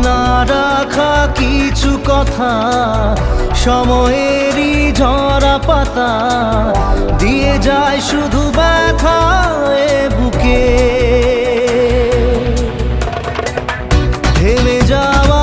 না রাখা কিছু কথা সময়েরই ঝরা পাতা দিয়ে যায় শুধু ব্যথা এ বুকে থেমে যাওয়া